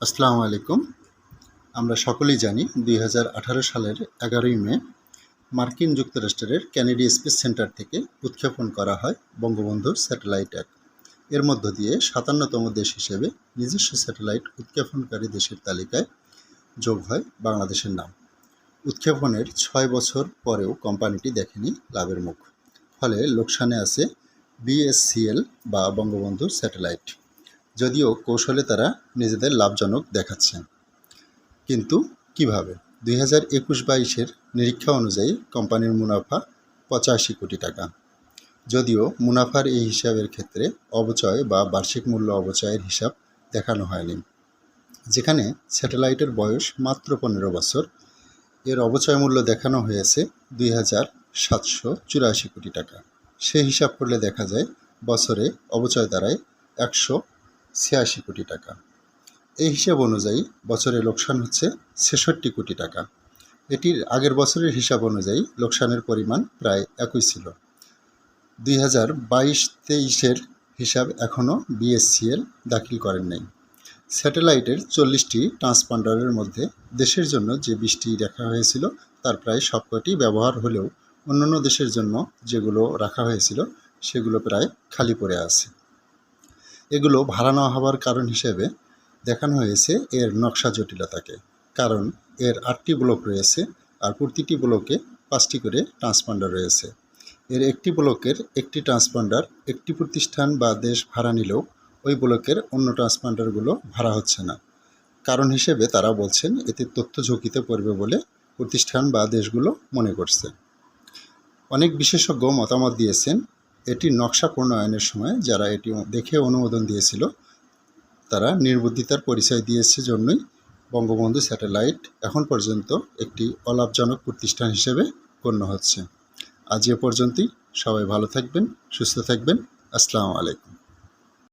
আসসালামু আলাইকুম। আমরা সকলেই জানি ২০১৮ সালের ১১ই মে মার্কিন যুক্তরাষ্ট্রের কেনেডি স্পেস সেন্টার থেকে উৎক্ষেপণ করা হয় বঙ্গবন্ধু স্যাটেলাইট ১। এর মধ্য দিয়ে ৫৭তম দেশ হিসেবে নিজস্ব স্যাটেলাইট উৎক্ষেপণকারী দেশের তালিকায় যোগ হয় বাংলাদেশের নাম। উৎক্ষেপণের ৬ বছর পরেও কোম্পানিটি দেখেনি লাভের মুখ। ফলে লোকসানে আছে বিএসসিএল বা বঙ্গবন্ধু স্যাটেলাইট। যদিও কৌশলে তারা নিজেদের লাভজনক দেখাচ্ছেন, কিন্তু কিভাবে? ২০২১-২২-এর নিরীক্ষা অনুযায়ী কোম্পানির মুনাফা ৮৫ কোটি টাকা। যদিও মুনাফার এই হিসাবের ক্ষেত্রে অবচয় বা বার্ষিক মূল্য অবচয়ের হিসাব দেখানো হয়নি। যেখানে স্যাটেলাইটের বয়স মাত্র ১৫ বছর, এর অবচয় মূল্য দেখানো হয়েছে ২,৭৮৪ কোটি টাকা। সে হিসাব করলে দেখা যায় বছরে অবচয় দাঁড়ায় ১৮৬ কোটি টাকা। এই হিসাব অনুযায়ী বছরে লোকসান হচ্ছে ৬৬ কোটি টাকা। এটির আগের বছরের হিসাব অনুযায়ী লোকসানের পরিমাণ প্রায় একই ছিল। ২০২২-২৩-এর হিসাব এখনও বিএসসিএল দাখিল করেন নাই। স্যাটেলাইটের ৪০টি ট্রান্সপন্ডারের মধ্যে দেশের জন্য যে ২০টি রাখা হয়েছিল তার প্রায় সবকটি ব্যবহার হলেও অন্যান্য দেশের জন্য যেগুলো রাখা হয়েছিল সেগুলো প্রায় খালি পড়ে আছে। এগুলো ভাড়া নেওয়া হওয়ার কারণ হিসেবে দেখানো হয়েছে এর নকশা জটিলতাকে। কারণ এর ৮টি ব্লক রয়েছে আর প্রতিটি ব্লকে ৫টি করে ট্রান্সপন্ডার রয়েছে। এর একটি ব্লকের একটি ট্রান্সপন্ডার একটি প্রতিষ্ঠান বা দেশ ভাড়া নিলেও ওই ব্লকের অন্য ট্রান্সপন্ডারগুলো ভাড়া হচ্ছে না। কারণ হিসেবে তারা বলছেন এতে তথ্য ঝুঁকিতে পড়বে বলে প্রতিষ্ঠান বা দেশগুলো মনে করছে। অনেক বিশেষজ্ঞ মতামত দিয়েছেন এটির নকশা প্রণয়নের সময় যারা এটি দেখে অনুমোদন দিয়েছিল তারা নির্বুদ্ধিতার পরিচয় দিয়েছে জন্যই বঙ্গবন্ধু স্যাটেলাইট এখন পর্যন্ত একটি অলাভজনক প্রতিষ্ঠান হিসেবে গণ্য হচ্ছে। আজ এ পর্যন্তই। সবাই ভালো থাকবেন, সুস্থ থাকবেন। আসসালামু আলাইকুম।